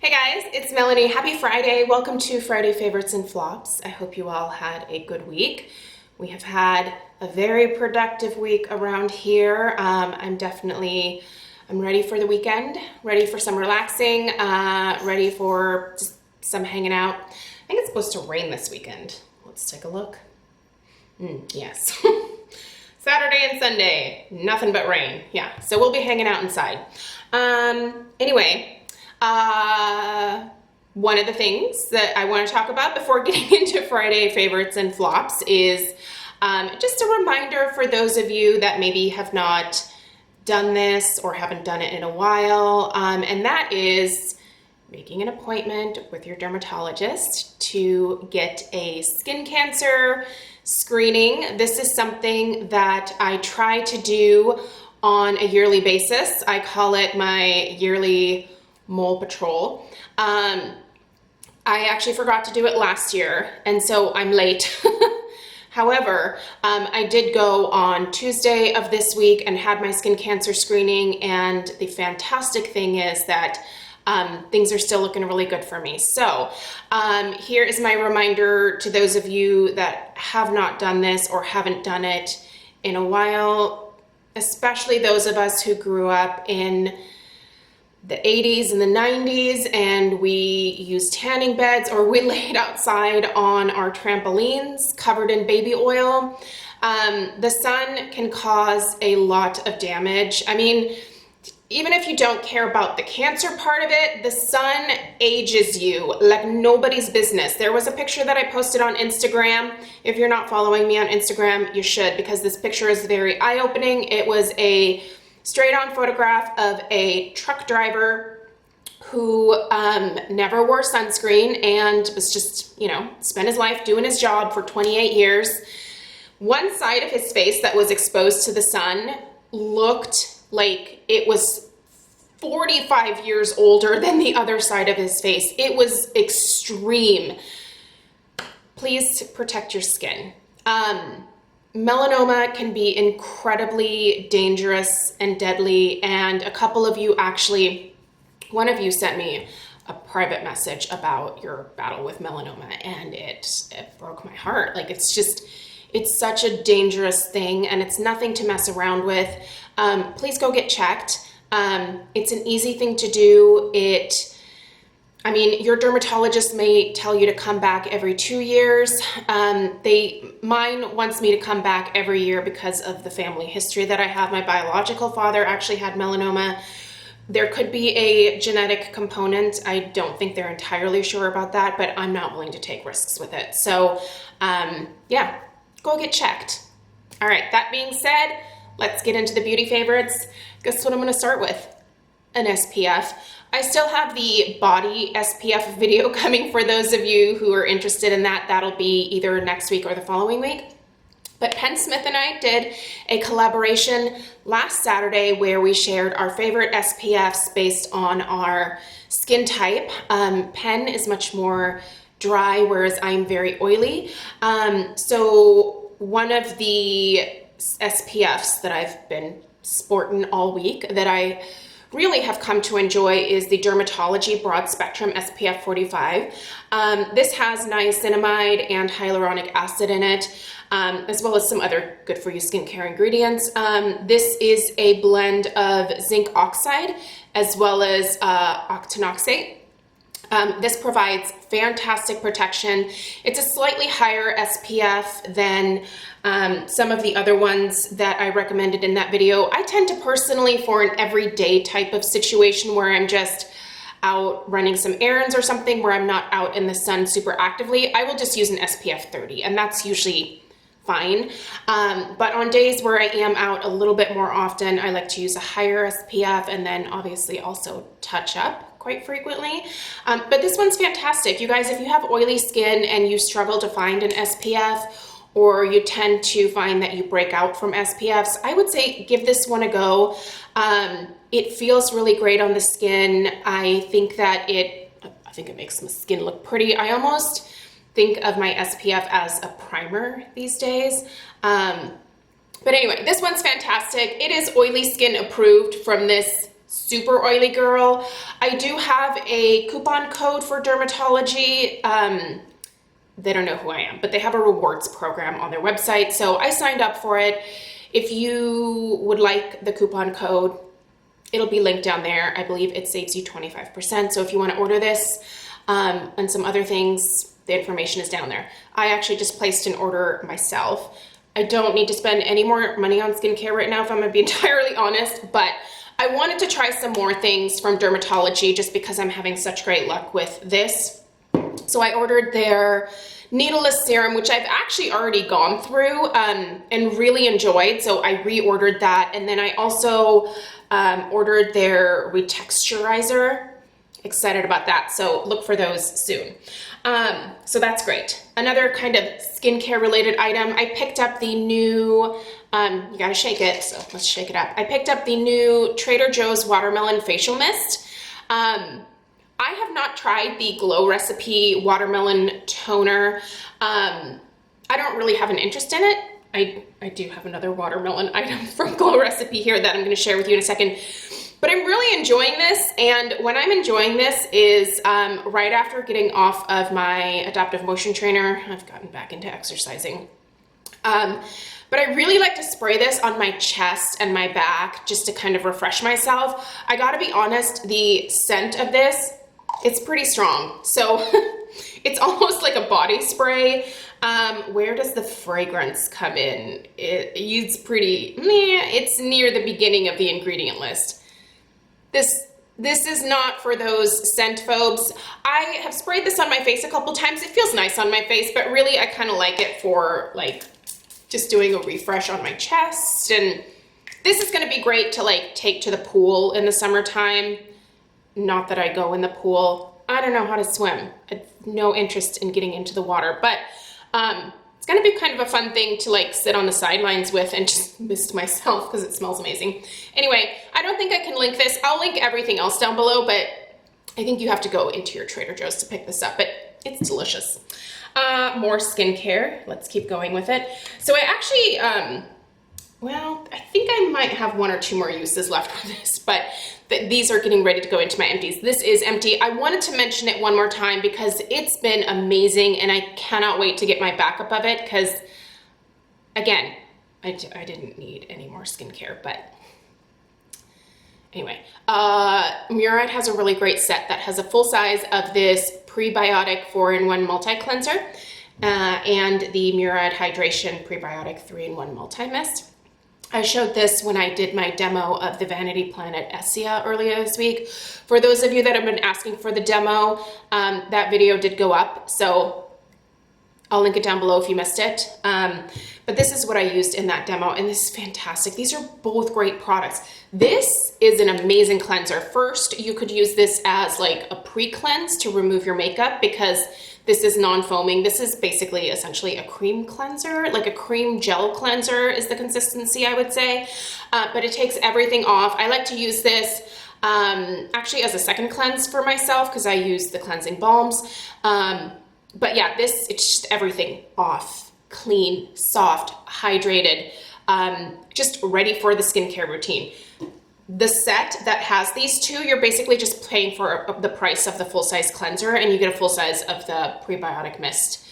Hey guys, it's Melanie. Happy Friday. Welcome to Friday Favorites and Flops. I hope you all had a good week. We have had a very productive week around here. I'm ready for the weekend, ready for some relaxing, ready for just some hanging out. I think it's supposed to rain this weekend. Let's take a look. Yes. Saturday and Sunday, nothing but rain. Yeah, so we'll be hanging out inside. Anyway, one of the things that I want to talk about before getting into Friday favorites and flops is just a reminder for those of you that maybe have not done this or haven't done it in a while, and that is making an appointment with your dermatologist to get a skin cancer screening. This is something that I try to do on a yearly basis. I call it my yearly mole patrol. I actually forgot to do it last year, and so I'm late. However, I did go on Tuesday of this week and had my skin cancer screening, and the fantastic thing is that things are still looking really good for me. So here is my reminder to those of you that have not done this or haven't done it in a while, especially those of us who grew up in the 80s and the 90s, and we used tanning beds or we laid outside on our trampolines covered in baby oil. The sun can cause a lot of damage. I mean, even if you don't care about the cancer part of it, the sun ages you like nobody's business. There was a picture that I posted on Instagram. If you're not following me on Instagram, you should, because this picture is very eye-opening. It was a straight-on photograph of a truck driver who never wore sunscreen and was just, spent his life doing his job for 28 years. One side of his face that was exposed to the sun looked like it was 45 years older than the other side of his face. It was extreme. Please protect your skin. Melanoma can be incredibly dangerous and deadly, and a couple of you actually, one of you sent me a private message about your battle with melanoma, and it broke my heart. Like, it's such a dangerous thing, and it's nothing to mess around with. Please go get checked. It's an easy thing to do. Your dermatologist may tell you to come back every 2 years. Mine wants me to come back every year because of the family history that I have. My biological father actually had melanoma. There could be a genetic component. I don't think they're entirely sure about that, but I'm not willing to take risks with it. So, yeah, go get checked. All right, that being said, let's get into the beauty favorites. Guess what I'm gonna start with? An SPF. I still have the body SPF video coming for those of you who are interested in that. That'll be either next week or the following week. But Penn Smith and I did a collaboration last Saturday where we shared our favorite SPFs based on our skin type. Penn is much more dry, whereas I'm very oily. So one of the SPFs that I've been sporting all week that I really have come to enjoy is the Dermatology Broad Spectrum SPF 45. This has niacinamide and hyaluronic acid in it, as well as some other good for you skincare ingredients. This is a blend of zinc oxide as well as octinoxate. This provides fantastic protection. It's a slightly higher SPF than some of the other ones that I recommended in that video. I tend to personally, for an everyday type of situation where I'm just out running some errands or something, where I'm not out in the sun super actively, I will just use an SPF 30, and that's usually fine. But on days where I am out a little bit more often, I like to use a higher SPF and then obviously also touch up quite frequently. But this one's fantastic. You guys, if you have oily skin and you struggle to find an SPF, or you tend to find that you break out from SPFs, I would say give this one a go. It feels really great on the skin. I think it makes my skin look pretty. I almost think of my SPF as a primer these days. But anyway, this one's fantastic. It is oily skin approved from this super oily girl. I do have a coupon code for Dermatology. They don't know who I am, but they have a rewards program on their website. So I signed up for it. If you would like the coupon code, it'll be linked down there. I believe it saves you 25%. So if you want to order this and some other things, the information is down there. I actually just placed an order myself. I don't need to spend any more money on skincare right now, if I'm gonna be entirely honest, but I wanted to try some more things from Dermatology just because I'm having such great luck with this. So I ordered their needleless serum, which I've actually already gone through and really enjoyed. So I reordered that. And then I also ordered their retexturizer. Excited about that. So look for those soon. So that's great. Another kind of skincare related item, I picked up the new, you gotta shake it, so let's shake it up. I picked up the new Trader Joe's Watermelon Facial Mist. I have not tried the Glow Recipe Watermelon Toner. I don't really have an interest in it. I do have another watermelon item from Glow Recipe here that I'm gonna share with you in a second. But I'm really enjoying this, and when I'm enjoying this is right after getting off of my adaptive motion trainer. I've gotten back into exercising. But I really like to spray this on my chest and my back just to kind of refresh myself. I gotta be honest, the scent of this, it's pretty strong. So it's almost like a body spray. Where does the fragrance come in? It's pretty, it's near the beginning of the ingredient list. This is not for those scent phobes. I have sprayed this on my face a couple times. It feels nice on my face, but really I kind of like it for like just doing a refresh on my chest. And this is gonna be great to like take to the pool in the summertime. Not that I go in the pool. I don't know how to swim. I have no interest in getting into the water, but it's gonna be kind of a fun thing to like sit on the sidelines with and just mist myself because it smells amazing. Anyway, I don't think I can link this. I'll link everything else down below, but I think you have to go into your Trader Joe's to pick this up, but it's delicious. More skincare. Let's keep going with it. So I actually, well, I think I might have one or two more uses left for this, but these are getting ready to go into my empties. This is empty. I wanted to mention it one more time because it's been amazing and I cannot wait to get my backup of it because, again, I didn't need any more skincare, but anyway. Murad has a really great set that has a full size of this prebiotic 4-in-1 multi-cleanser and the Murad Hydration Prebiotic 3-in-1 Multi-Mist. I showed this when I did my demo of the Vanity Planet Essia earlier this week. For those of you that have been asking for the demo, that video did go up, so I'll link it down below if you missed it. But this is what I used in that demo, and this is fantastic. These are both great products. This is an amazing cleanser. First, you could use this as like a pre-cleanse to remove your makeup because this is non-foaming. This is basically essentially a cream cleanser, like a cream gel cleanser is the consistency, I would say. But it takes everything off. I like to use this actually as a second cleanse for myself because I use the cleansing balms. But yeah, it's just everything off, clean, soft, hydrated, just ready for the skincare routine. The set that has these two, you're basically just paying for the price of the full-size cleanser and you get a full size of the prebiotic mist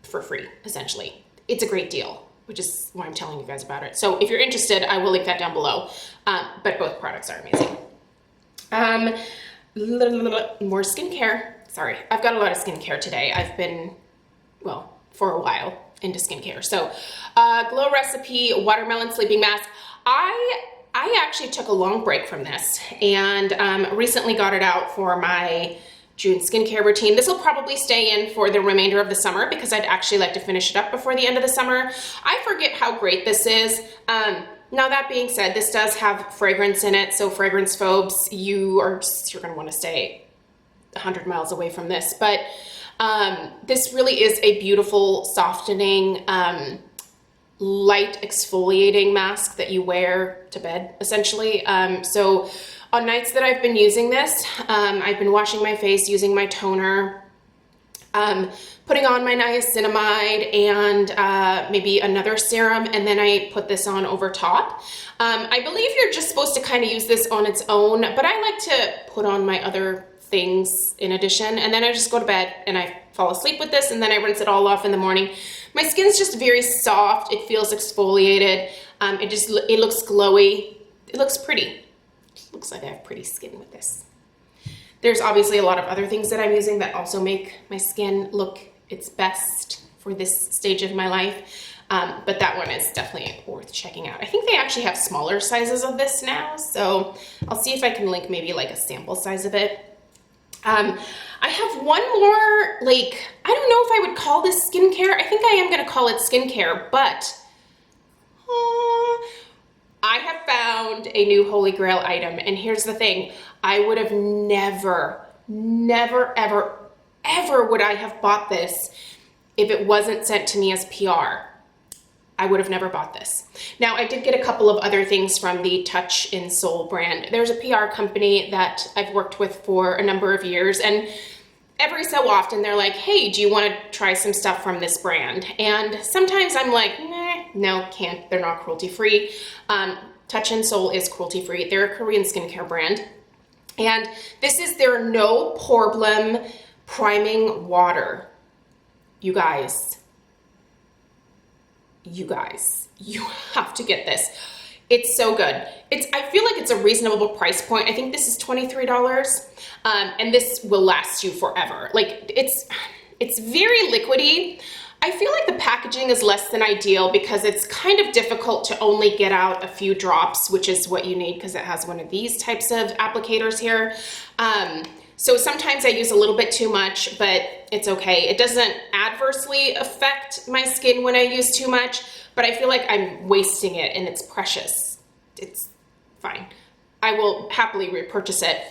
for free, essentially. It's a great deal, which is why I'm telling you guys about it. So if you're interested, I will link that down below, but both products are amazing. More skincare. Sorry, I've got a lot of skincare today. I've been, well, for a while into skincare. So Glow Recipe Watermelon Sleeping Mask. I actually took a long break from this and recently got it out for my June skincare routine. This will probably stay in for the remainder of the summer because I'd actually like to finish it up before the end of the summer. I forget how great this is. Now that being said, this does have fragrance in it, so fragrance phobes, you're gonna wanna stay 100 miles away from this, but this really is a beautiful, softening, light exfoliating mask that you wear to bed, essentially. So on nights that I've been using this, I've been washing my face using my toner. putting on my niacinamide and maybe another serum, and then I put this on over top. I believe you're just supposed to kind of use this on its own, but I like to put on my other things in addition, and then I just go to bed and I fall asleep with this, and then I rinse it all off in the morning. My skin's just very soft. It feels exfoliated. It looks glowy. It looks pretty. It looks like I have pretty skin with this. There's obviously a lot of other things that I'm using that also make my skin look its best for this stage of my life. But that one is definitely worth checking out. I think they actually have smaller sizes of this now, so I'll see if I can link maybe like a sample size of it. I have one more, like, I don't know if I would call this skincare. I think I am going to call it skincare, but I have found a new holy grail item, and here's the thing. I would have never, ever would I have bought this if it wasn't sent to me as PR. I would have never bought this. Now, I did get a couple of other things from the Touch in Soul brand. There's a PR company that I've worked with for a number of years, and every so often they're like, hey, do you want to try some stuff from this brand? And sometimes I'm like, nah, no, can't. They're not cruelty-free. Touch in Soul is cruelty-free. They're a Korean skincare brand. And this is their No Problem Priming Water. You guys, you have to get this. It's so good. I feel like it's a reasonable price point. I think this is $23, and this will last you forever. Like, it's very liquidy. I feel like the packaging is less than ideal because it's kind of difficult to only get out a few drops, which is what you need because it has one of these types of applicators here. So sometimes I use a little bit too much, but it's okay. It doesn't adversely affect my skin when I use too much, but I feel like I'm wasting it and it's precious. It's fine. I will happily repurchase it.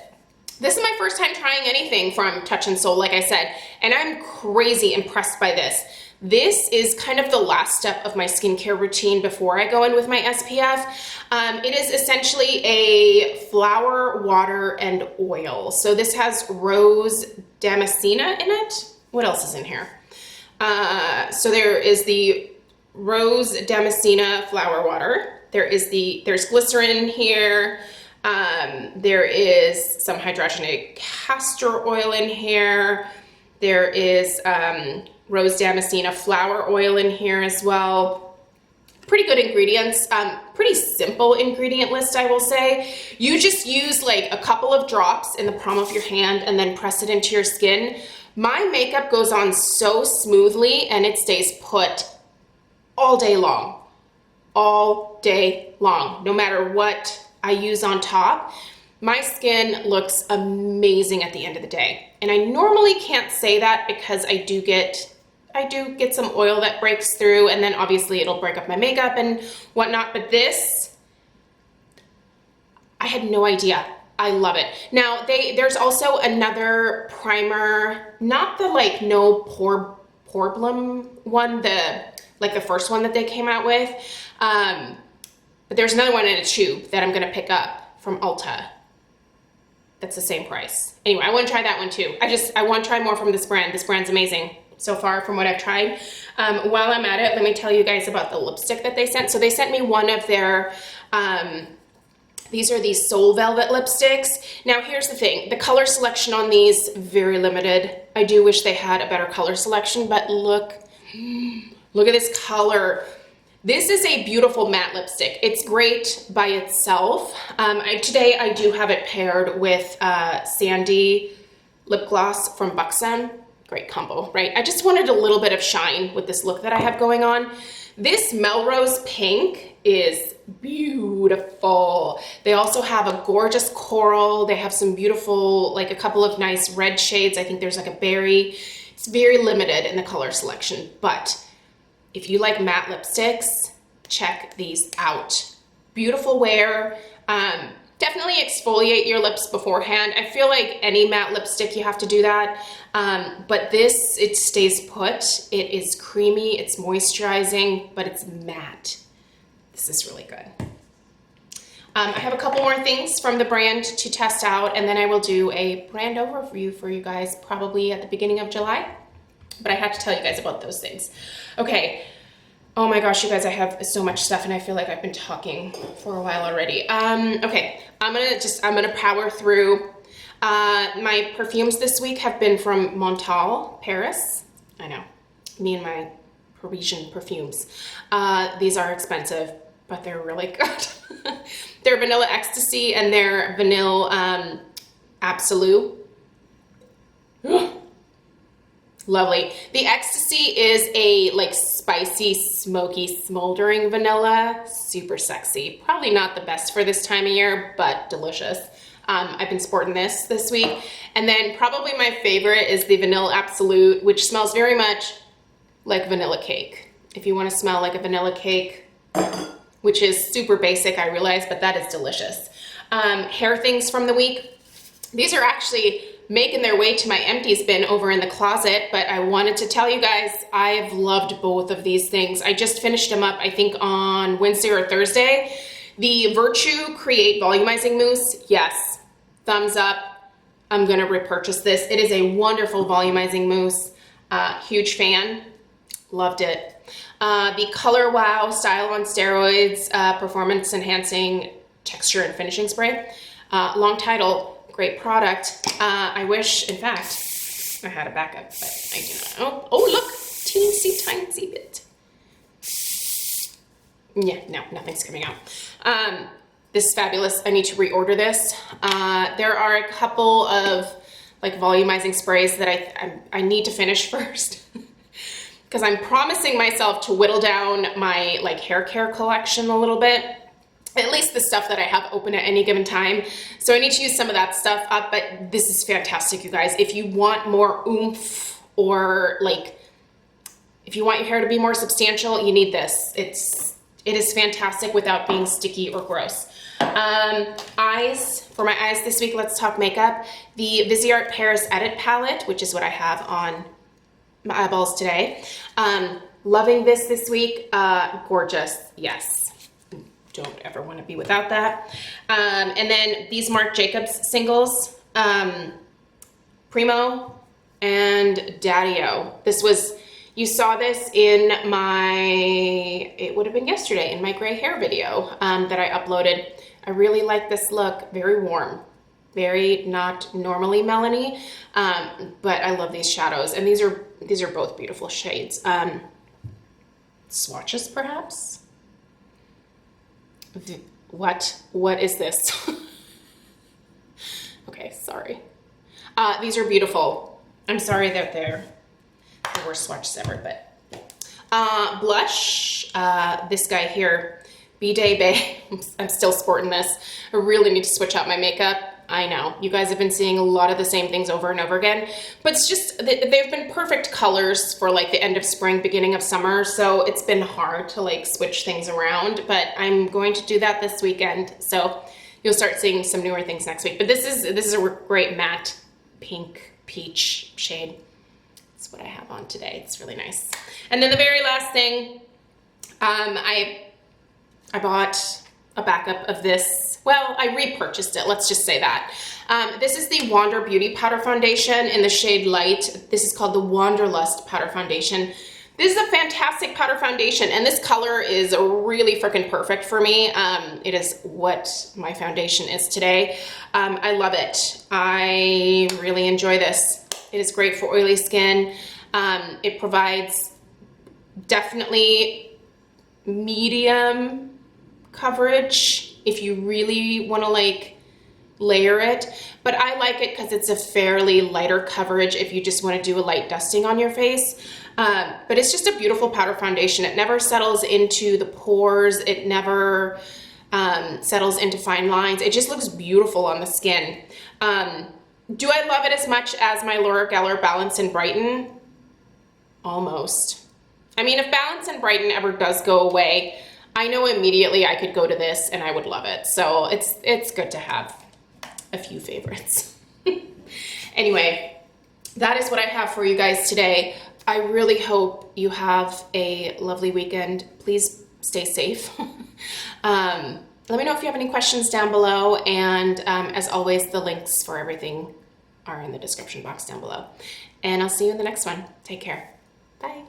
This is my first time trying anything from Touch in Soul, like I said, and I'm crazy impressed by this. This is kind of the last step of my skincare routine before I go in with my SPF. It is essentially a flour, water, and oil. So this has rose damascena in it. What else is in here? So there is the rose damascena flour water. There's glycerin in here. There is some hydrogenated castor oil in here. There is rose damascena flower oil in here as well. Pretty good ingredients, pretty simple ingredient list, I will say. You just use like a couple of drops in the palm of your hand and then press it into your skin. My makeup goes on so smoothly and it stays put all day long, no matter what I use on top. My skin looks amazing at the end of the day. And I normally can't say that because I do get some oil that breaks through, and then obviously it'll break up my makeup and whatnot, but this, I had no idea. I love it. Now, there's also another primer, not the like no problem one, like the first one that they came out with, but there's another one in a tube that I'm gonna pick up from Ulta. That's the same price. Anyway, I want to try that one too. I want to try more from this brand. This brand's amazing so far from what I've tried. While I'm at it, let me tell you guys about the lipstick that they sent. So they sent me one of their, these are these Soul Velvet lipsticks. Now here's the thing, the color selection on these, very limited. I do wish they had a better color selection, but look at this color. This is a beautiful matte lipstick. It's great by itself. Today I do have it paired with Sandy lip gloss from Buxom. Great combo, right? I just wanted a little bit of shine with this look that I have going on. This Melrose Pink is beautiful. They also have a gorgeous coral. They have some beautiful, like a couple of nice red shades. I think there's like a berry. It's very limited in the color selection, but if you like matte lipsticks, check these out. Beautiful wear. Definitely exfoliate your lips beforehand. I feel like any matte lipstick, you have to do that. But this, it stays put. It is creamy, it's moisturizing, but it's matte. This is really good. I have a couple more things from the brand to test out, and then I will do a brand overview for you guys probably at the beginning of July. But I had to tell you guys about those things. Okay. Oh my gosh, you guys, I have so much stuff and I feel like I've been talking for a while already. Okay, I'm gonna power through. My perfumes this week have been from Montal, Paris. I know, me and my Parisian perfumes. These are expensive, but they're really good. They're Vanilla Ecstasy and they're Vanilla Absolute. Lovely. The Ecstasy is a like spicy, smoky, smoldering vanilla. Super sexy. Probably not the best for this time of year, but delicious. I've been sporting this week. And then probably my favorite is the Vanilla Absolute, which smells very much like vanilla cake. If you want to smell like a vanilla cake, which is super basic, I realize, but that is delicious. Hair things from the week. These are actually making their way to my empties bin over in the closet, but I wanted to tell you guys I've loved both of these things. I just finished them up, I think on Wednesday or Thursday. The Virtue Create Volumizing Mousse, yes, thumbs up. I'm gonna repurchase this. It is a wonderful volumizing mousse. Huge fan, loved it. The Color Wow Style on Steroids Performance Enhancing Texture and Finishing Spray. Long title. Great product. I wish, in fact, I had a backup, but I do not. Oh look, teensy tiny bit. Yeah, no, nothing's coming out. This is fabulous. I need to reorder this. There are a couple of like volumizing sprays that I need to finish first because I'm promising myself to whittle down my like hair care collection a little bit. At least the stuff that I have open at any given time. So I need to use some of that stuff up, but this is fantastic, you guys. If you want more oomph or like, if you want your hair to be more substantial, you need this. It is fantastic without being sticky or gross. Eyes, for my eyes this week, let's talk makeup. The Viseart Paris Edit Palette, which is what I have on my eyeballs today. Loving this week, gorgeous, yes. Don't ever want to be without that. And then these Marc Jacobs singles, Primo and Daddy-O. This was, you saw this in my, it would have been yesterday, in my gray hair video that I uploaded. I really like this look, very warm, very not normally melony, but I love these shadows. And these are both beautiful shades. Swatches perhaps? What is this? Okay, sorry. These are beautiful. I'm sorry that they're the worst swatches ever, but blush. This guy here, B-Day Bay. I'm still sporting this. I really need to switch out my makeup. I know, you guys have been seeing a lot of the same things over and over again, but it's just, they've been perfect colors for like the end of spring, beginning of summer, so it's been hard to like switch things around, but I'm going to do that this weekend, so you'll start seeing some newer things next week. But this is a great matte pink peach shade. That's what I have on today. It's really nice. And then the very last thing, I bought a backup of this. Well, I repurchased it, let's just say that. This is the Wander Beauty Powder Foundation in the shade Light. This is called the Wanderlust Powder Foundation. This is a fantastic powder foundation, and this color is really freaking perfect for me. It is what my foundation is today. I love it. I really enjoy this. It is great for oily skin. It provides definitely medium coverage if you really want to like layer it, but I like it because it's a fairly lighter coverage if you just want to do a light dusting on your face. But it's just a beautiful powder foundation. It never settles into the pores. It never settles into fine lines. It just looks beautiful on the skin. Do I love it as much as my Laura Geller Balance and Brighten? Almost. I mean, if Balance and Brighten ever does go away, I know immediately I could go to this and I would love it. So it's good to have a few favorites. Anyway, that is what I have for you guys today. I really hope you have a lovely weekend. Please stay safe. Let me know if you have any questions down below. And as always, the links for everything are in the description box down below. and I'll see you in the next one. Take care. Bye.